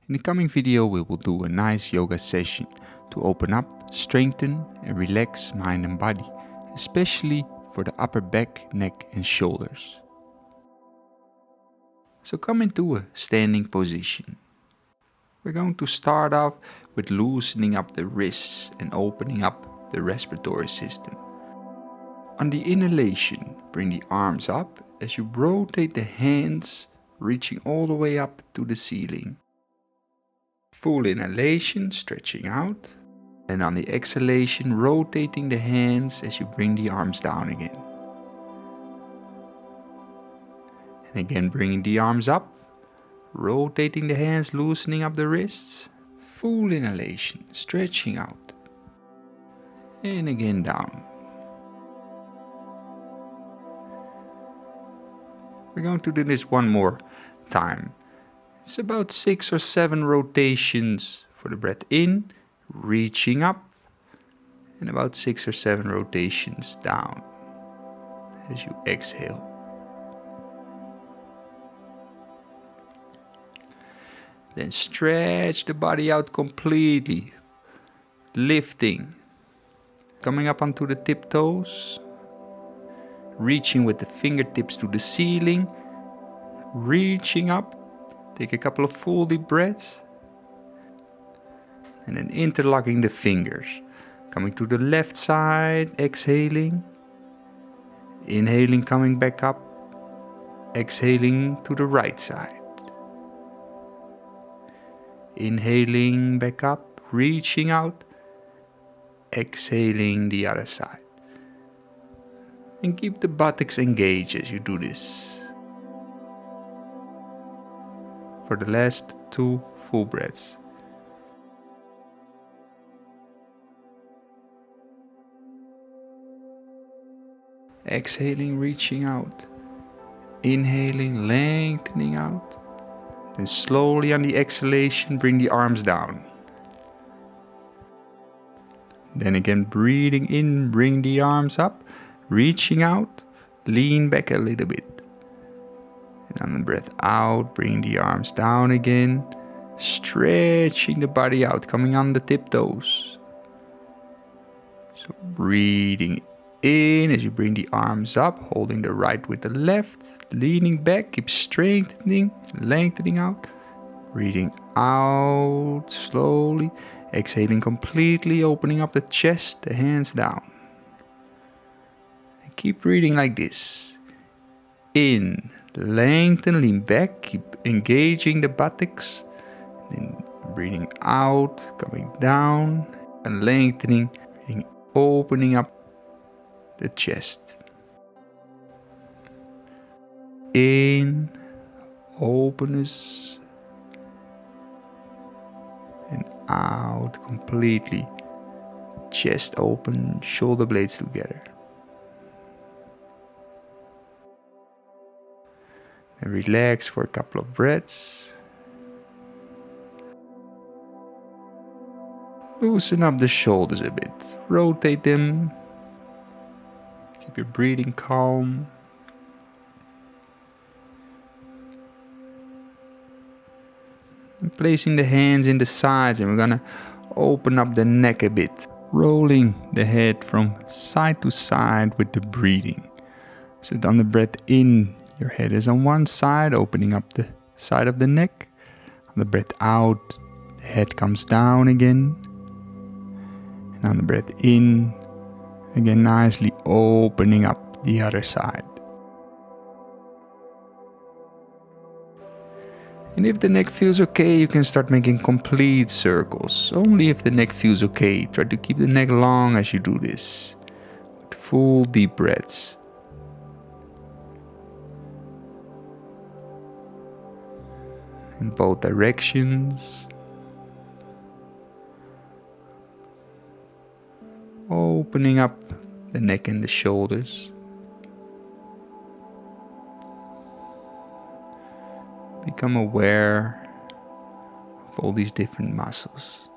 In the coming video we will do a nice yoga session to open up, strengthen and relax mind and body, especially for the upper back, neck and shoulders. So come into a standing position. We're going to start off with loosening up the wrists and opening up the respiratory system. On the inhalation, bring the arms up as you rotate the hands, reaching all the way up to the ceiling. Full inhalation, stretching out. And on the exhalation, rotating the hands as you bring the arms down again. And again, bringing the arms up, rotating the hands, loosening up the wrists. Full inhalation, stretching out. And again down. We're going to do this one more time. It's about 6 or 7 rotations for the breath in, reaching up, and about 6 or 7 rotations down as you exhale. Then stretch the body out completely, lifting, coming up onto the tiptoes, reaching with the fingertips to the ceiling, reaching up. Take a couple of full deep breaths. And then interlocking the fingers. Coming to the left side, exhaling. Inhaling, coming back up. Exhaling to the right side. Inhaling back up, reaching out. Exhaling the other side. And keep the buttocks engaged as you do this. For the last 2 full breaths. Exhaling, reaching out. Inhaling, lengthening out. Then slowly on the exhalation, bring the arms down. Then again, breathing in, bring the arms up. Reaching out, lean back a little bit. And on the breath out, bring the arms down again. Stretching the body out, coming on the tiptoes. So breathing in as you bring the arms up, holding the right with the left. Leaning back, keep strengthening, lengthening out. Breathing out slowly. Exhaling completely, opening up the chest, the hands down. And keep breathing like this. In. Lengthen, lean back, keep engaging the buttocks. Then breathing out, coming down and lengthening, opening up the chest. In, openness. And out completely. Chest open, shoulder blades together. And relax for a couple of breaths. Loosen up the shoulders a bit. Rotate them. Keep your breathing calm. And placing the hands in the sides, and we're gonna open up the neck a bit. Rolling the head from side to side with the breathing. So on the breath in, your head is on one side, opening up the side of the neck. On the breath out, the head comes down again. And on the breath in, again nicely opening up the other side. And if the neck feels okay, you can start making complete circles. Only if the neck feels okay. Try to keep the neck long as you do this. With full deep breaths. In both directions. Opening up the neck and the shoulders. Become aware of all these different muscles.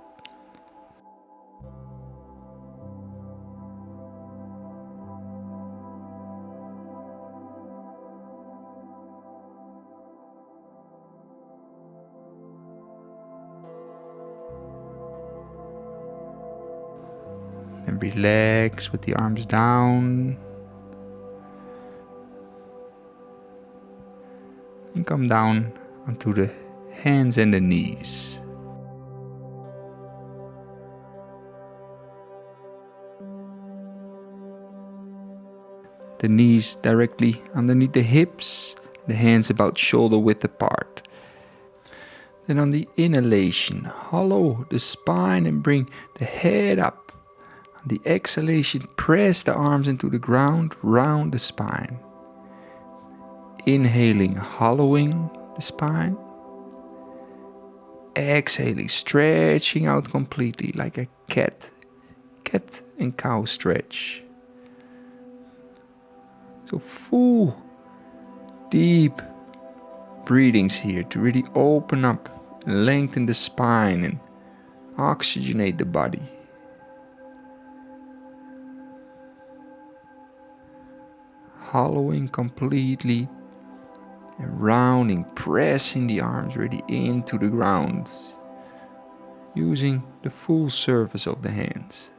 relax with the arms down. And come down onto the hands and the knees. The knees directly underneath the hips, the hands about shoulder width apart. Then on the inhalation, hollow the spine and bring the head up. On the exhalation, press the arms into the ground, round the spine. Inhaling, hollowing the spine. Exhaling, stretching out completely like a cat and cow stretch. So full, deep breathings here to really open up, lengthen the spine and oxygenate the body. Hollowing completely and rounding, pressing the arms really into the ground, using the full surface of the hands.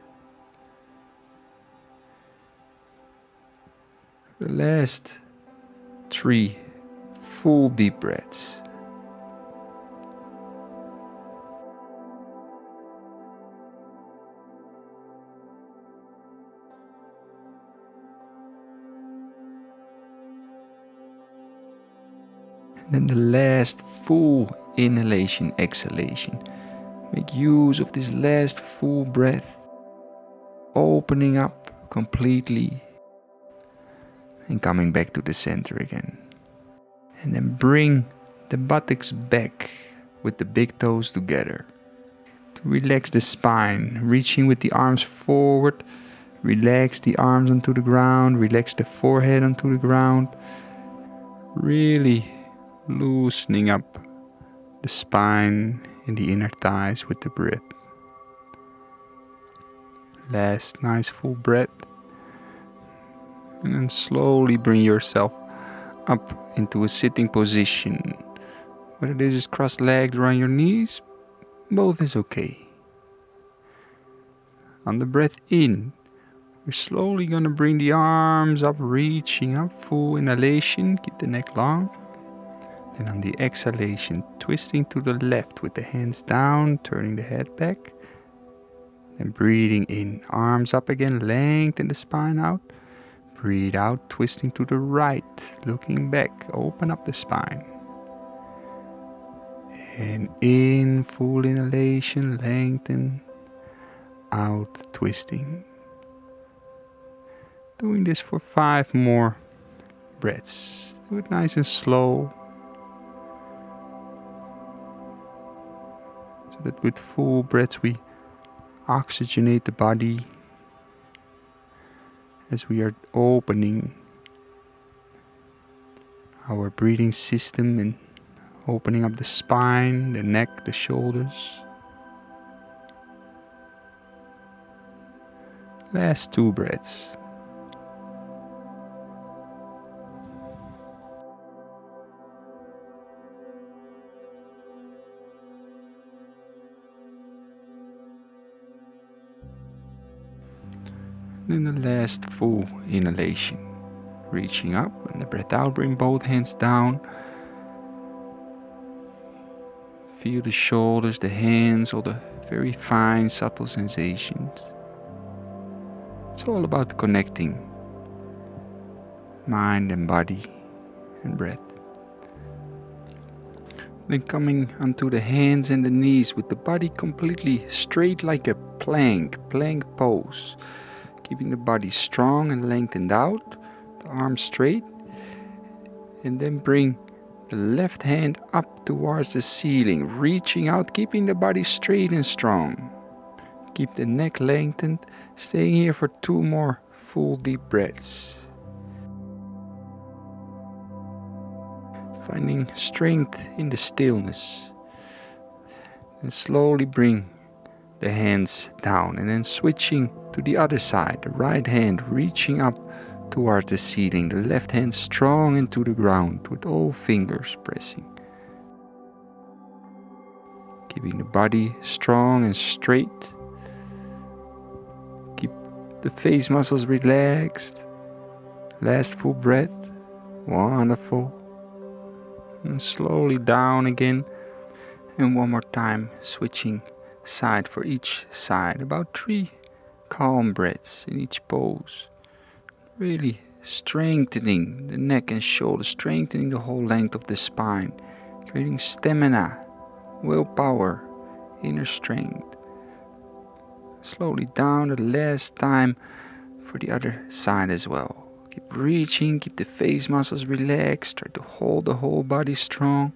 The last 3 full deep breaths. And then the last full inhalation, exhalation. Make use of this last full breath, opening up completely and coming back to the center again. And then bring the buttocks back with the big toes together. To relax the spine, reaching with the arms forward, relax the arms onto the ground, relax the forehead onto the ground. Really loosening up the spine and the inner thighs with the breath. Last nice full breath. And then slowly bring yourself up into a sitting position. Whether this is cross-legged or on your knees, both is okay. On the breath in, we're slowly going to bring the arms up, reaching up, full inhalation, keep the neck long. Then on the exhalation, twisting to the left with the hands down, turning the head back. Then breathing in, arms up again, lengthen the spine out. Breathe out, twisting to the right, looking back, open up the spine. And in, full inhalation, lengthen, out, twisting. Doing this for 5 more breaths. Do it nice and slow. So that with full breaths we oxygenate the body as we are opening our breathing system and opening up the spine, the neck, the shoulders. Last 2 breaths. Then the last full inhalation. Reaching up and the breath out, bring both hands down. Feel the shoulders, the hands, all the very fine, subtle sensations. It's all about connecting mind and body and breath. Then coming onto the hands and the knees with the body completely straight like a plank pose. Keeping the body strong and lengthened out, the arms straight. And then bring the left hand up towards the ceiling, reaching out, keeping the body straight and strong. Keep the neck lengthened, staying here for 2 more full deep breaths. Finding strength in the stillness. And slowly bring the hands down and then switching to the other side. The right hand reaching up towards the ceiling. The left hand strong into the ground with all fingers pressing. Keeping the body strong and straight. Keep the face muscles relaxed. Last full breath. Wonderful. And slowly down again. And one more time, switching side for each side. About 3 calm breaths in each pose. Really strengthening the neck and shoulders, strengthening the whole length of the spine, creating stamina, willpower, inner strength. Slowly down the last time for the other side as well. Keep reaching, keep the face muscles relaxed, try to hold the whole body strong.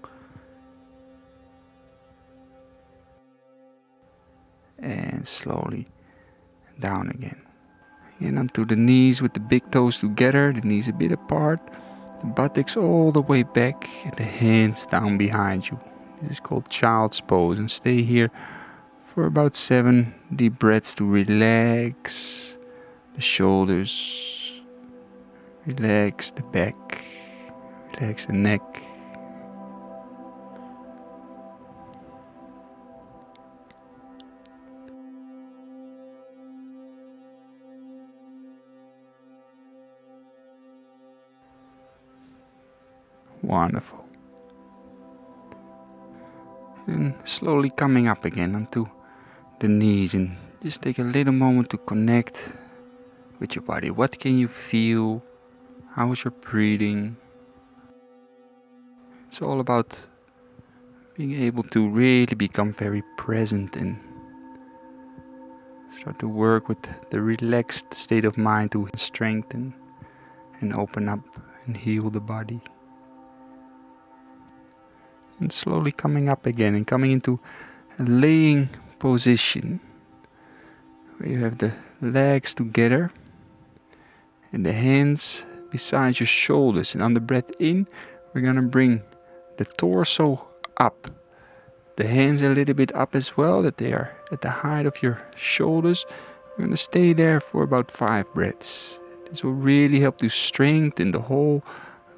And slowly down again. And onto the knees with the big toes together, the knees a bit apart, the buttocks all the way back, and the hands down behind you. This is called child's pose, and stay here for about 7 deep breaths to relax the shoulders, relax the back, relax the neck. Wonderful. And slowly coming up again onto the knees, and just take a little moment to connect with your body. What can you feel? How is your breathing? It's all about being able to really become very present and start to work with the relaxed state of mind to strengthen and open up and heal the body. And slowly coming up again and coming into a laying position where you have the legs together and the hands beside your shoulders. And on the breath in, we're gonna bring the torso up, the hands a little bit up as well, that they are at the height of your shoulders. We're gonna stay there for about 5 breaths. This will really help to strengthen the whole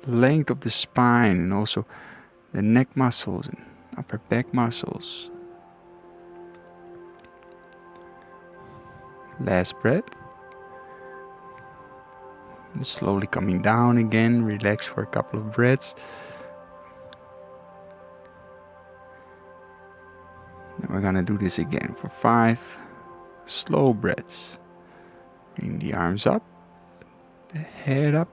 length of the spine and also the neck muscles and upper back muscles. Last breath. And slowly coming down again, relax for a couple of breaths. Then we're gonna do this again for 5 slow breaths. Bring the arms up, the head up.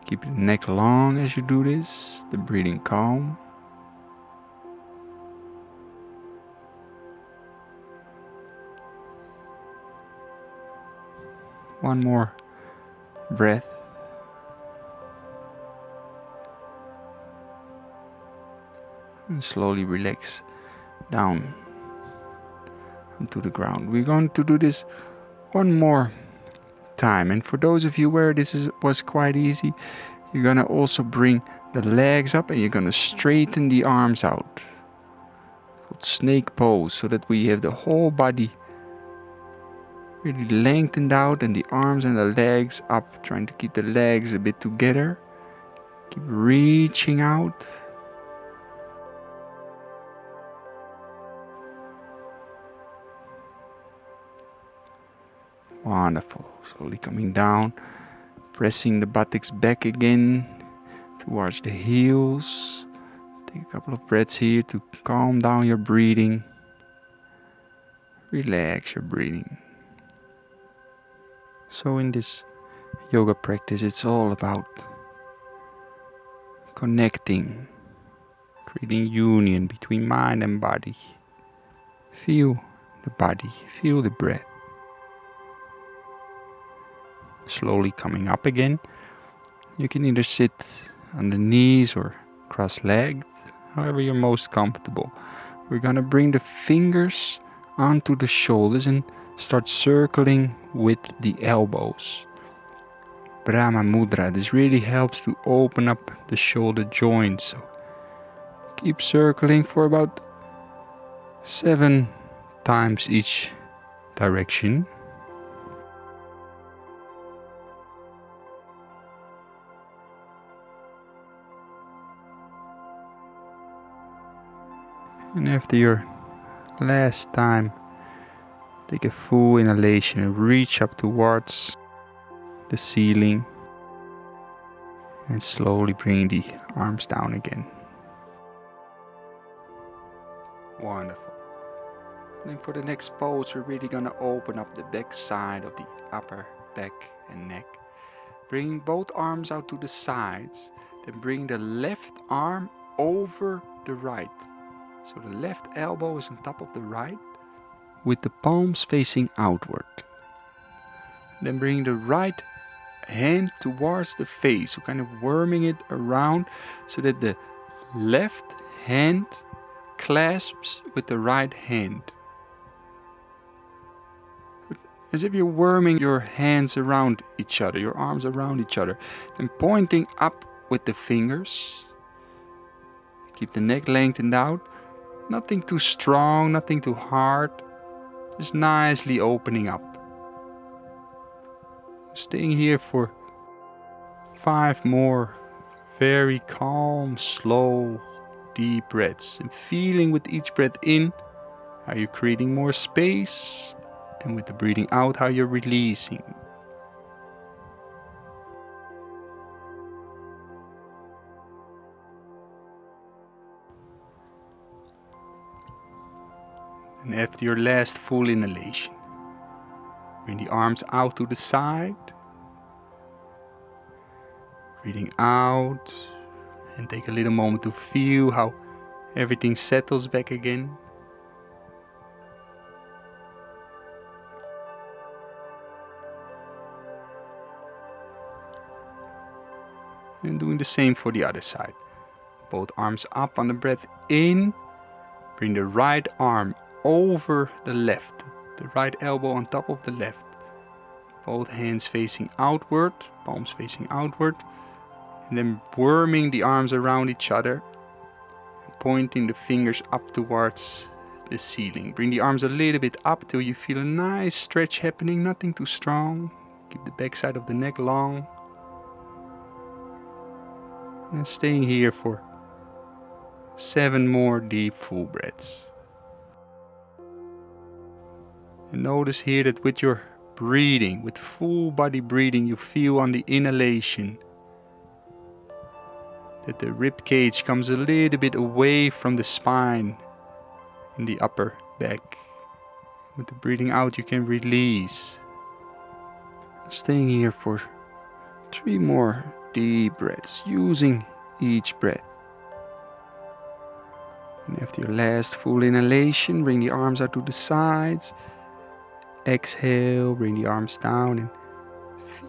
Keep the neck long as you do this, the breathing calm. One more breath. And slowly relax down onto the ground. We're going to do this one more time, and for those of you where was quite easy, you're gonna also bring the legs up and you're gonna straighten the arms out, called snake pose, so that we have the whole body really lengthened out and the arms and the legs up, trying to keep the legs a bit together. Keep reaching out. Wonderful. Slowly coming down, pressing the buttocks back again towards the heels. Take a couple of breaths here to calm down your breathing. Relax your breathing. So in this yoga practice, it's all about connecting, creating union between mind and body. Feel the body, feel the breath. Slowly coming up again. You can either sit on the knees or cross-legged, however you're most comfortable. We're gonna bring the fingers onto the shoulders and start circling with the elbows. Brahma Mudra. This really helps to open up the shoulder joints. So keep circling for about 7 times each direction. And after your last time, Take a full inhalation and reach up towards the ceiling. And slowly bring the arms down again. Wonderful. Then for the next pose, we're really gonna open up the back side of the upper back and neck. Bring both arms out to the sides. Then bring the left arm over the right. So the left elbow is on top of the right, with the palms facing outward. Then bring the right hand towards the face, so kind of worming it around so that the left hand clasps with the right hand. As if you're worming your hands around each other, your arms around each other, and pointing up with the fingers. Keep the neck lengthened out. Nothing too strong, nothing too hard. Just nicely opening up. Staying here for 5 more very calm, slow, deep breaths. And feeling with each breath in how you're creating more space. And with the breathing out how you're releasing. And after your last full inhalation, bring the arms out to the side. Breathing out. And take a little moment to feel how everything settles back again. And doing the same for the other side. Both arms up on the breath in. Bring the right arm over the left. The right elbow on top of the left. Both hands facing outward, palms facing outward. And then worming the arms around each other. Pointing the fingers up towards the ceiling. Bring the arms a little bit up till you feel a nice stretch happening, nothing too strong. Keep the back side of the neck long. And staying here for 7 more deep full breaths. And notice here that with your breathing, with full body breathing, you feel on the inhalation that the rib cage comes a little bit away from the spine in the upper back. With the breathing out you can release. Staying here for 3 more deep breaths, using each breath. And after your last full inhalation, bring the arms out to the sides. Exhale, bring the arms down and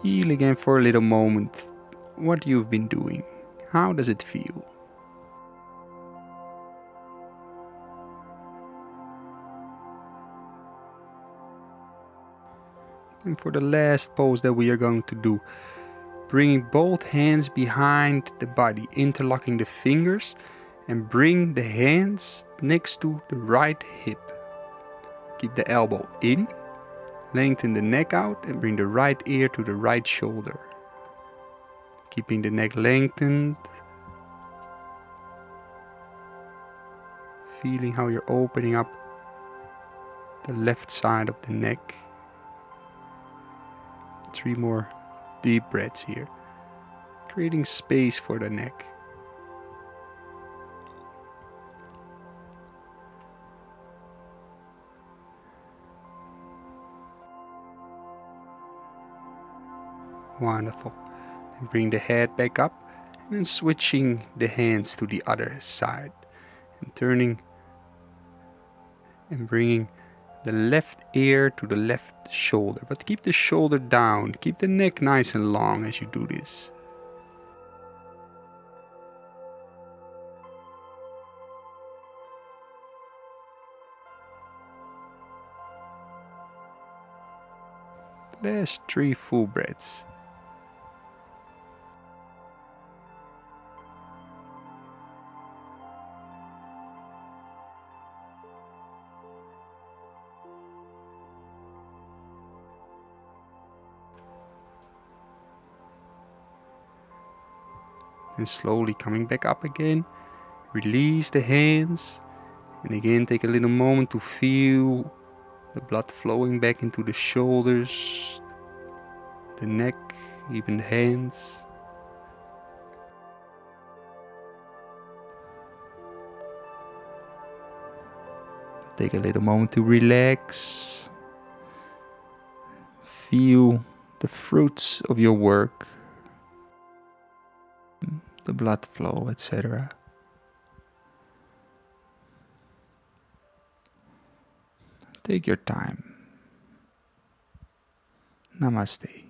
feel again for a little moment what you've been doing. How does it feel? And for the last pose that we are going to do, bringing both hands behind the body, interlocking the fingers, and bring the hands next to the right hip. Keep the elbow in, lengthen the neck out, and bring the right ear to the right shoulder. Keeping the neck lengthened. Feeling how you're opening up the left side of the neck. 3 more deep breaths here, creating space for the neck. Wonderful. And bring the head back up and then switching the hands to the other side and turning and bringing the left ear to the left shoulder, but keep the shoulder down, keep the neck nice and long as you do this. Last 3 full breaths. And slowly coming back up again, release the hands, and again take a little moment to feel The blood flowing back into the shoulders, the neck, even the hands. Take a little moment to relax. Feel the fruits of your work, the blood flow, etc. Take your time. Namaste.